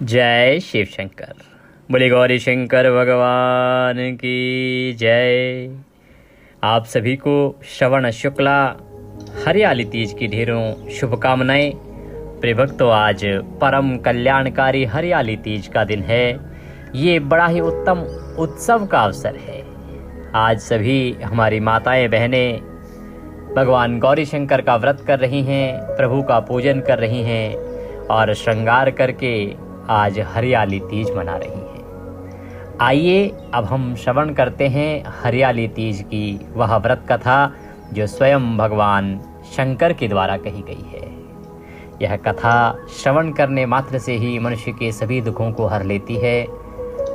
जय शिव शंकर। बोले गौरी शंकर भगवान की जय। आप सभी को श्रवण शुक्ला हरियाली तीज की ढेरों शुभकामनाएं। प्रिय भक्तों, आज परम कल्याणकारी हरियाली तीज का दिन है। ये बड़ा ही उत्तम उत्सव का अवसर है। आज सभी हमारी माताएं बहनें भगवान गौरी शंकर का व्रत कर रही हैं, प्रभु का पूजन कर रही हैं और श्रृंगार करके आज हरियाली तीज मना रही हैं। आइए अब हम श्रवण करते हैं हरियाली तीज की वह व्रत कथा जो स्वयं भगवान शंकर के द्वारा कही गई है। यह कथा श्रवण करने मात्र से ही मनुष्य के सभी दुखों को हर लेती है।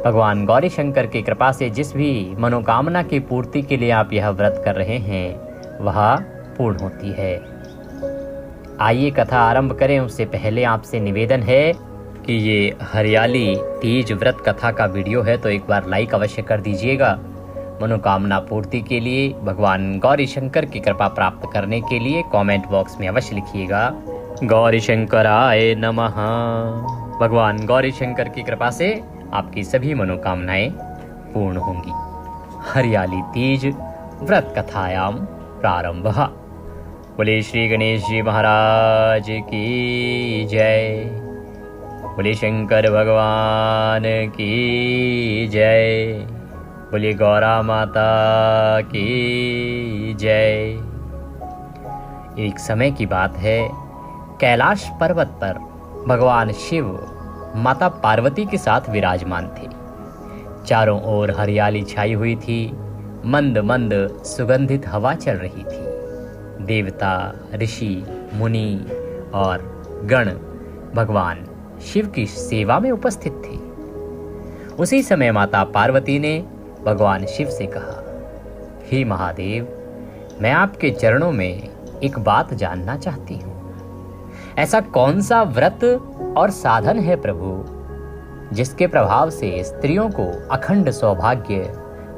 भगवान गौरी शंकर की कृपा से जिस भी मनोकामना की पूर्ति के लिए आप यह व्रत कर रहे हैं वह पूर्ण होती है। आइए कथा आरंभ करें। उससे पहले आपसे निवेदन है कि ये हरियाली तीज व्रत कथा का वीडियो है तो एक बार लाइक अवश्य कर दीजिएगा। मनोकामना पूर्ति के लिए, भगवान गौरी शंकर की कृपा प्राप्त करने के लिए कमेंट बॉक्स में अवश्य लिखिएगा गौरी शंकराय नमः। भगवान गौरी शंकर की कृपा से आपकी सभी मनोकामनाएं पूर्ण होंगी। हरियाली तीज व्रत कथायाम प्रारंभः। बोले श्री गणेश जी महाराज की जय। बोले शंकर भगवान की जय। बोले गौरा माता की जय। एक समय की बात है, कैलाश पर्वत पर भगवान शिव माता पार्वती के साथ विराजमान थे। चारों ओर हरियाली छाई हुई थी, मंद मंद सुगंधित हवा चल रही थी। देवता, ऋषि, मुनि और गण भगवान शिव की सेवा में उपस्थित थे। उसी समय माता पार्वती ने भगवान शिव से कहा, हे महादेव, मैं आपके चरणों में एक बात जानना चाहती हूँ। ऐसा कौन सा व्रत और साधन है प्रभु जिसके प्रभाव से स्त्रियों को अखंड सौभाग्य,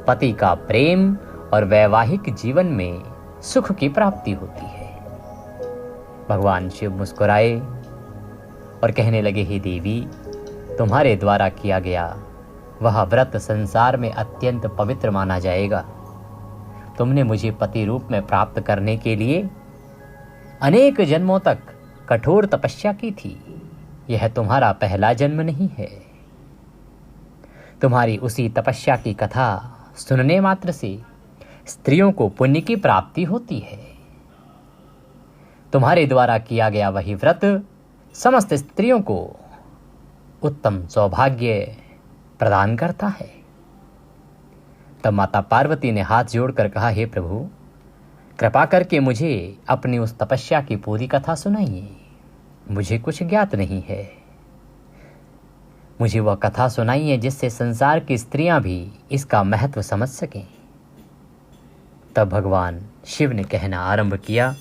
पति का प्रेम और वैवाहिक जीवन में सुख की प्राप्ति होती है? भगवान शिव मुस्कुराए और कहने लगे, हे देवी, तुम्हारे द्वारा किया गया वह व्रत संसार में अत्यंत पवित्र माना जाएगा। तुमने मुझे पति रूप में प्राप्त करने के लिए अनेक जन्मों तक कठोर तपस्या की थी। यह तुम्हारा पहला जन्म नहीं है। तुम्हारी उसी तपस्या की कथा सुनने मात्र से स्त्रियों को पुण्य की प्राप्ति होती है। तुम्हारे द्वारा किया गया वही व्रत समस्त स्त्रियों को उत्तम सौभाग्य प्रदान करता है। तब माता पार्वती ने हाथ जोड़कर कहा, हे प्रभु, कृपा करके मुझे अपनी उस तपस्या की पूरी कथा सुनाइए। मुझे कुछ ज्ञात नहीं है। मुझे वह कथा सुनाइए जिससे संसार की स्त्रियां भी इसका महत्व समझ सकें। तब भगवान शिव ने कहना आरंभ किया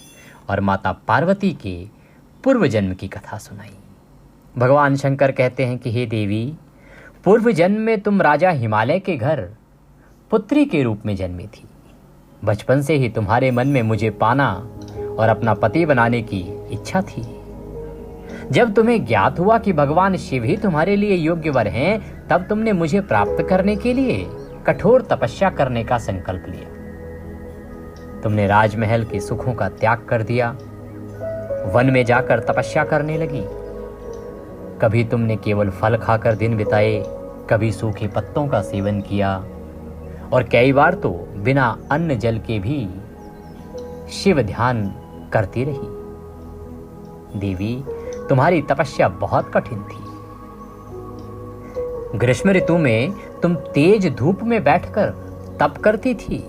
और माता पार्वती के पूर्व जन्म की कथा सुनाई। भगवान शंकर कहते हैं कि हे देवी, पूर्व जन्म में तुम राजा हिमालय के घर पुत्री के रूप में जन्मी थी। बचपन से ही तुम्हारे मन में मुझे पाना और अपना पति बनाने की इच्छा थी। जब तुम्हें ज्ञात हुआ कि भगवान शिव ही तुम्हारे लिए योग्य वर हैं, तब तुमने मुझे प्राप्त करने के लिए कठोर तपस्या करने का संकल्प लिया। तुमने राजमहल के सुखों का त्याग कर दिया, वन में जाकर तपस्या करने लगी। कभी तुमने केवल फल खाकर दिन बिताए, कभी सूखे पत्तों का सेवन किया और कई बार तो बिना अन्न जल के भी शिव ध्यान करती रही। देवी, तुम्हारी तपस्या बहुत कठिन थी। ग्रीष्म ऋतु में तुम तेज धूप में बैठकर तप करती थी।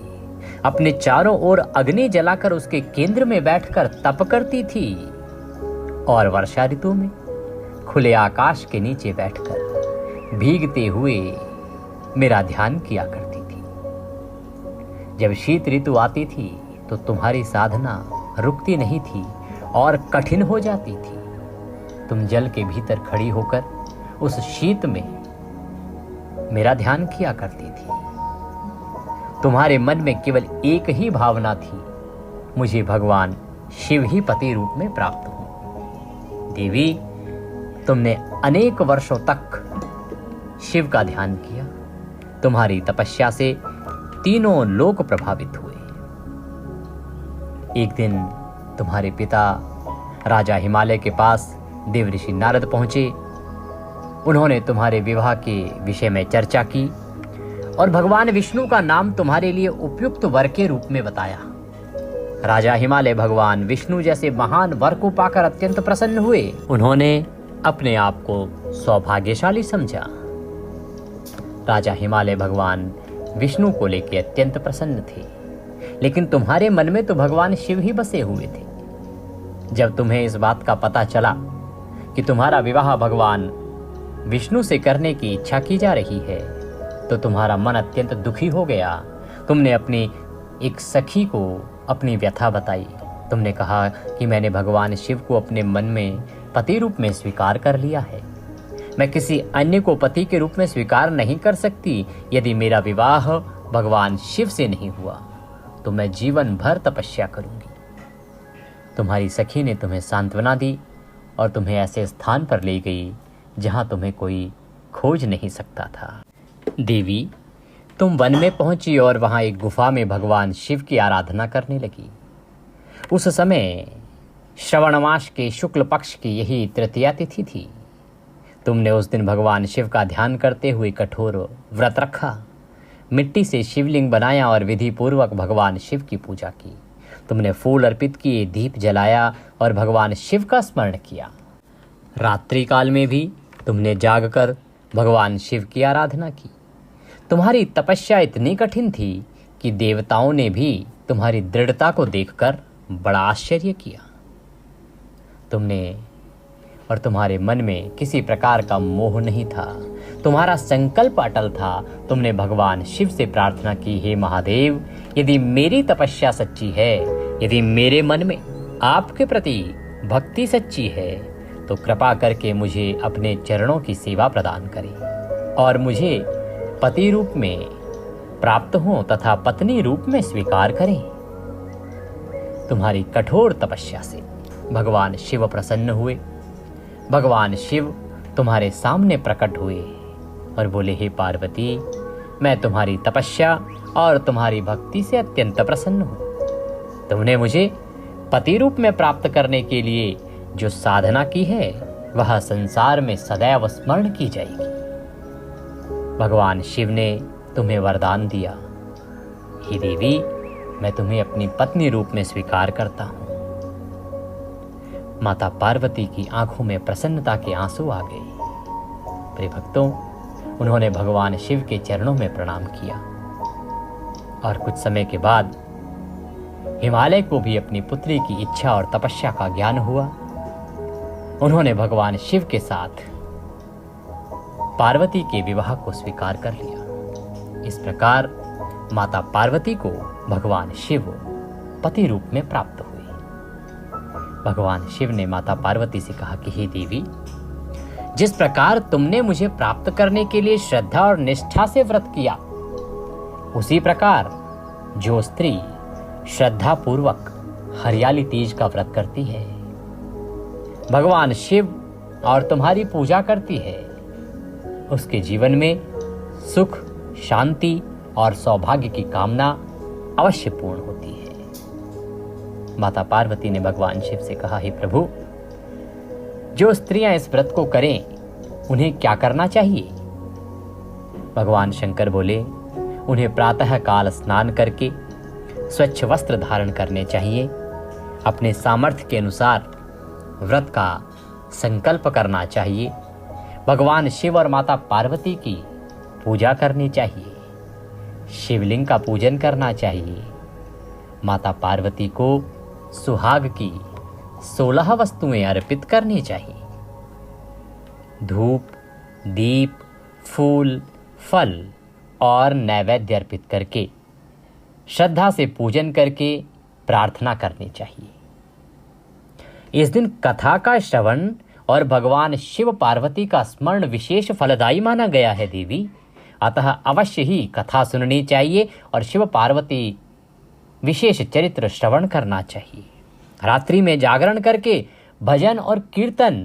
अपने चारों ओर अग्नि जलाकर उसके केंद्र में बैठकर तप करती थी और वर्षा ऋतु में खुले आकाश के नीचे बैठकर भीगते हुए मेरा ध्यान किया करती थी। जब शीत ऋतु आती थी तो तुम्हारी साधना रुकती नहीं थी और कठिन हो जाती थी। तुम जल के भीतर खड़ी होकर उस शीत में मेरा ध्यान किया करती थी। तुम्हारे मन में केवल एक ही भावना थी, मुझे भगवान शिव ही पति रूप में प्राप्त हो। देवी, तुमने अनेक वर्षों तक शिव का ध्यान किया। तुम्हारी तपस्या से तीनों लोक प्रभावित हुए। एक दिन तुम्हारे पिता राजा हिमालय के पास देवऋषि नारद पहुंचे। उन्होंने तुम्हारे विवाह के विषय में चर्चा की और भगवान विष्णु का नाम तुम्हारे लिए उपयुक्त वर के रूप में बताया। राजा हिमालय भगवान विष्णु जैसे महान वर को पाकर अत्यंत प्रसन्न हुए। उन्होंने अपने आप को सौभाग्यशाली समझा। राजा हिमालय भगवान विष्णु को लेकर अत्यंत प्रसन्न थे, लेकिन तुम्हारे मन में तो भगवान शिव ही बसे हुए थे। जब तुम्हें इस बात का पता चला कि तुम्हारा विवाह भगवान विष्णु से करने की इच्छा की जा रही है, तो तुम्हारा मन अत्यंत दुखी हो गया। तुमने अपनी एक सखी को अपनी व्यथा बताई। तुमने कहा कि मैंने भगवान शिव को अपने मन में पति रूप में स्वीकार कर लिया है। मैं किसी अन्य को पति के रूप में स्वीकार नहीं कर सकती। यदि मेरा विवाह भगवान शिव से नहीं हुआ तो मैं जीवन भर तपस्या करूंगी। तुम्हारी सखी ने तुम्हें सांत्वना दी और तुम्हें ऐसे स्थान पर ले गई जहां तुम्हें कोई खोज नहीं सकता था। देवी, तुम वन में पहुंची और वहां एक गुफा में भगवान शिव की आराधना करने लगी। उस समय श्रवण मास के शुक्ल पक्ष की यही तृतीया तिथि थी। तुमने उस दिन भगवान शिव का ध्यान करते हुए कठोर व्रत रखा, मिट्टी से शिवलिंग बनाया और विधि पूर्वक भगवान शिव की पूजा की। तुमने फूल अर्पित किए, दीप जलाया और भगवान शिव का स्मरण किया। रात्रि काल में भी तुमने जागकर भगवान शिव की आराधना की। तुम्हारी तपस्या इतनी कठिन थी कि देवताओं ने भी तुम्हारी दृढ़ता को देखकर बड़ा आश्चर्य किया। तुमने और तुम्हारे मन में किसी प्रकार का मोह नहीं था। तुम्हारा संकल्प अटल था। तुमने भगवान शिव से प्रार्थना की, हे महादेव, यदि मेरी तपस्या सच्ची है, यदि मेरे मन में आपके प्रति भक्ति सच्ची है, तो कृपा करके मुझे अपने चरणों की सेवा प्रदान करें और मुझे पति रूप में प्राप्त हो तथा पत्नी रूप में स्वीकार करें। तुम्हारी कठोर तपस्या से भगवान शिव प्रसन्न हुए। भगवान शिव तुम्हारे सामने प्रकट हुए और बोले, हे पार्वती, मैं तुम्हारी तपस्या और तुम्हारी भक्ति से अत्यंत प्रसन्न हूँ। तुमने मुझे पति रूप में प्राप्त करने के लिए जो साधना की है, वह संसार में सदैव स्मरण की जाएगी। भगवान शिव ने तुम्हें वरदान दिया, हे देवी, मैं तुम्हें अपनी पत्नी रूप में स्वीकार करता हूँ। माता पार्वती की आंखों में प्रसन्नता के आंसू आ गए। प्रिय भक्तों, उन्होंने भगवान शिव के चरणों में प्रणाम किया और कुछ समय के बाद हिमालय को भी अपनी पुत्री की इच्छा और तपस्या का ज्ञान हुआ। उन्होंने भगवान शिव के साथ पार्वती के विवाह को स्वीकार कर लिया। इस प्रकार माता पार्वती को भगवान शिव पति रूप में प्राप्त हुए। भगवान शिव ने माता पार्वती से कहा कि हे देवी, जिस प्रकार तुमने मुझे प्राप्त करने के लिए श्रद्धा और निष्ठा से व्रत किया, उसी प्रकार जो स्त्री श्रद्धा पूर्वक हरियाली तीज का व्रत करती है, भगवान शिव और तुम्हारी पूजा करती है, उसके जीवन में सुख, शांति और सौभाग्य की कामना अवश्य पूर्ण होती है। माता पार्वती ने भगवान शिव से कहा, हे प्रभु, जो स्त्रियां इस व्रत को करें उन्हें क्या करना चाहिए? भगवान शंकर बोले, उन्हें प्रातः काल स्नान करके स्वच्छ वस्त्र धारण करने चाहिए, अपने सामर्थ्य के अनुसार व्रत का संकल्प करना चाहिए, भगवान शिव और माता पार्वती की पूजा करनी चाहिए, शिवलिंग का पूजन करना चाहिए, माता पार्वती को सुहाग की 16 वस्तुएं अर्पित करनी चाहिए। धूप, दीप, फूल, फल और नैवेद्य अर्पित करके श्रद्धा से पूजन करके प्रार्थना करनी चाहिए। इस दिन कथा का श्रवण और भगवान शिव पार्वती का स्मरण विशेष फलदायी माना गया है देवी। अतः अवश्य ही कथा सुननी चाहिए और शिव पार्वती विशेष चरित्र श्रवण करना चाहिए। रात्रि में जागरण करके भजन और कीर्तन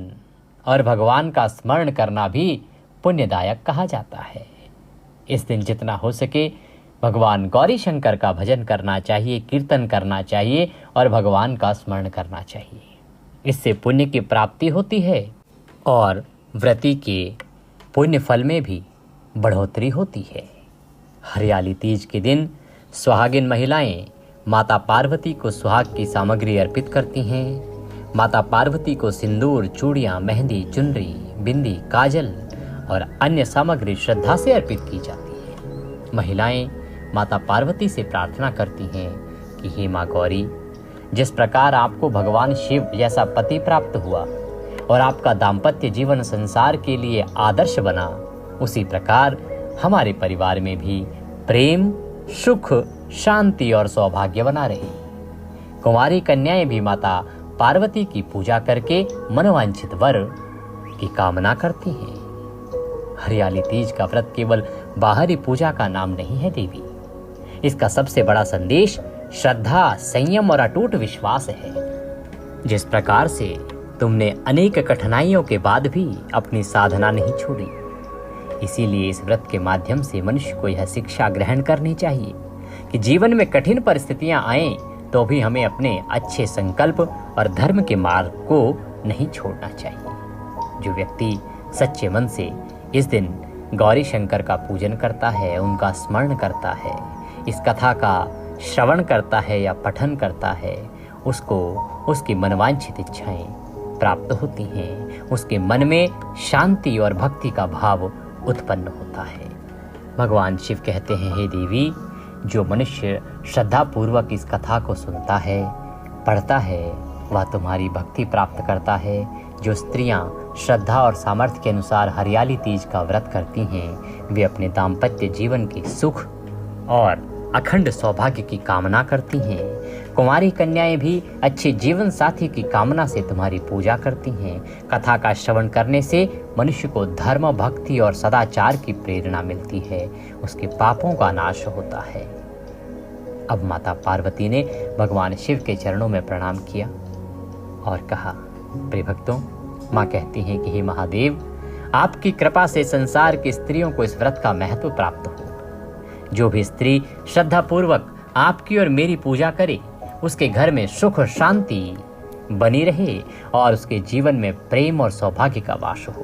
और भगवान का स्मरण करना भी पुण्यदायक कहा जाता है। इस दिन जितना हो सके भगवान गौरी शंकर का भजन करना चाहिए, कीर्तन करना चाहिए और भगवान का स्मरण करना चाहिए। इससे पुण्य की प्राप्ति होती है और व्रती के पुण्य फल में भी बढ़ोतरी होती है। हरियाली तीज के दिन सुहागिन महिलाएं माता पार्वती को सुहाग की सामग्री अर्पित करती हैं। माता पार्वती को सिंदूर, चूड़ियाँ, मेहंदी, चुनरी, बिंदी, काजल और अन्य सामग्री श्रद्धा से अर्पित की जाती है। महिलाएं माता पार्वती से प्रार्थना करती हैं कि हे माँ गौरी, जिस प्रकार आपको भगवान शिव जैसा पति प्राप्त हुआ और आपका दाम्पत्य जीवन संसार के लिए आदर्श बना, उसी प्रकार हमारे परिवार में भी प्रेम, सुख, शांति और सौभाग्य बना रहे। कुंवारी कन्याएं भी माता पार्वती की पूजा करके मनोवांछित वर की कामना करती हैं। हरियाली तीज का व्रत केवल बाहरी पूजा का नाम नहीं है देवी, इसका सबसे बड़ा संदेश श्रद्धा, संयम और अटूट विश्वास है। जिस प्रकार से तुमने अनेक कठिनाइयों के बाद भी अपनी साधना नहीं छोड़ी, इसीलिए इस व्रत के माध्यम से मनुष्य को यह शिक्षा ग्रहण करनी चाहिए कि जीवन में कठिन परिस्थितियां आएं तो भी हमें अपने अच्छे संकल्प और धर्म के मार्ग को नहीं छोड़ना चाहिए। जो व्यक्ति सच्चे मन से इस दिन गौरी शंकर का पूजन करता है, उनका स्मरण करता है, इस कथा का श्रवण करता है या पठन करता है, उसको उसकी मनवांछित इच्छाएं प्राप्त होती हैं। उसके मन में शांति और भक्ति का भाव उत्पन्न होता है। भगवान शिव कहते हैं, हे देवी, जो मनुष्य श्रद्धापूर्वक इस कथा को सुनता है, पढ़ता है, वह तुम्हारी भक्ति प्राप्त करता है। जो स्त्रियां श्रद्धा और सामर्थ्य के अनुसार हरियाली तीज का व्रत करती हैं, वे अपने दाम्पत्य जीवन के सुख और अखंड सौभाग्य की कामना करती हैं। कुंवारी कन्याएं भी अच्छे जीवन साथी की कामना से तुम्हारी पूजा करती हैं। कथा का श्रवण करने से मनुष्य को धर्म, भक्ति और सदाचार की प्रेरणा मिलती है, उसके पापों का नाश होता है। अब माता पार्वती ने भगवान शिव के चरणों में प्रणाम किया और कहा, प्रिय भक्तों, माँ कहती हैं कि हे महादेव, आपकी कृपा से संसार की स्त्रियों को इस व्रत का महत्व प्राप्त हो। जो भी स्त्री श्रद्धा पूर्वक आपकी और मेरी पूजा करे, उसके घर में सुख शांति बनी रहे और उसके जीवन में प्रेम और सौभाग्य का वास हो।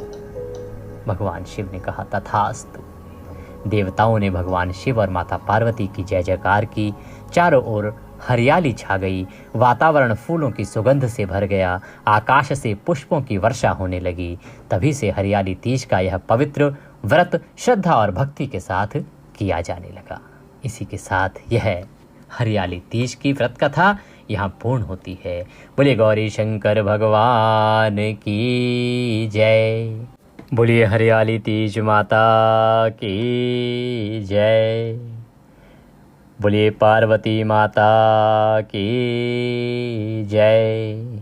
भगवान शिव ने कहा, तथास्तु। देवताओं ने भगवान शिव और माता पार्वती की जय जयकार की। चारों ओर हरियाली छा गई, वातावरण फूलों की सुगंध से भर गया, आकाश से पुष्पों की वर्षा होने लगी। तभी से हरियाली तीज का यह पवित्र व्रत श्रद्धा और भक्ति के साथ किया जाने लगा। इसी के साथ यह हरियाली तीज की व्रत कथा यहाँ पूर्ण होती है। बोले गौरी शंकर भगवान की जय। बोलिए हरियाली तीज माता की जय। बोलिए पार्वती माता की जय।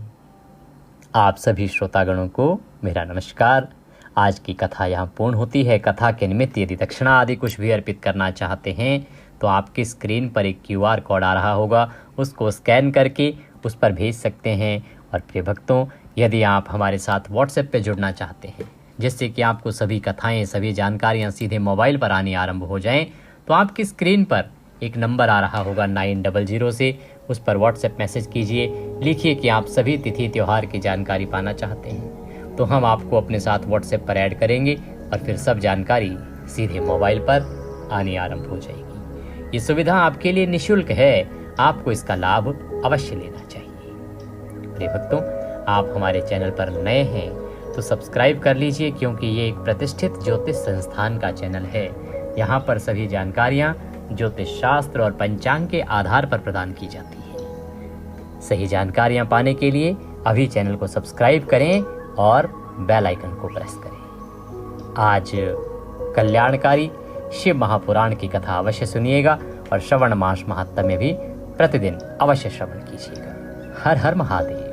आप सभी श्रोतागणों को मेरा नमस्कार। आज की कथा यहाँ पूर्ण होती है। कथा के निमित्त यदि दक्षिणा आदि कुछ भी अर्पित करना चाहते हैं तो आपकी स्क्रीन पर एक QR कोड आ रहा होगा, उसको स्कैन करके उस पर भेज सकते हैं। और प्रिय भक्तों, यदि आप हमारे साथ WhatsApp पे जुड़ना चाहते हैं, जिससे कि आपको सभी कथाएं, सभी जानकारियां सीधे मोबाइल पर आनी आरंभ हो जाएं, तो आपकी स्क्रीन पर एक नंबर आ रहा होगा 900 से, उस पर WhatsApp मैसेज कीजिए, लिखिए कि आप सभी तिथि त्यौहार की जानकारी पाना चाहते हैं, तो हम आपको अपने साथ WhatsApp पर ऐड करेंगे और फिर सब जानकारी सीधे मोबाइल पर आनी आरंभ हो जाएगी। ये सुविधा आपके लिए निःशुल्क है, आपको इसका लाभ अवश्य लेना चाहिए। प्रिय भक्तों, आप हमारे चैनल पर नए हैं तो सब्सक्राइब कर लीजिए, क्योंकि ये एक प्रतिष्ठित ज्योतिष संस्थान का चैनल है। यहाँ पर सभी जानकारियाँ ज्योतिष शास्त्र और पंचांग के आधार पर प्रदान की जाती है। सही जानकारियाँ पाने के लिए अभी चैनल को सब्सक्राइब करें और बेल आइकन को प्रेस करें। आज कल्याणकारी शिव महापुराण की कथा अवश्य सुनिएगा और श्रवण मास महात्म्य में भी प्रतिदिन अवश्य श्रवण कीजिएगा। हर हर महादेव।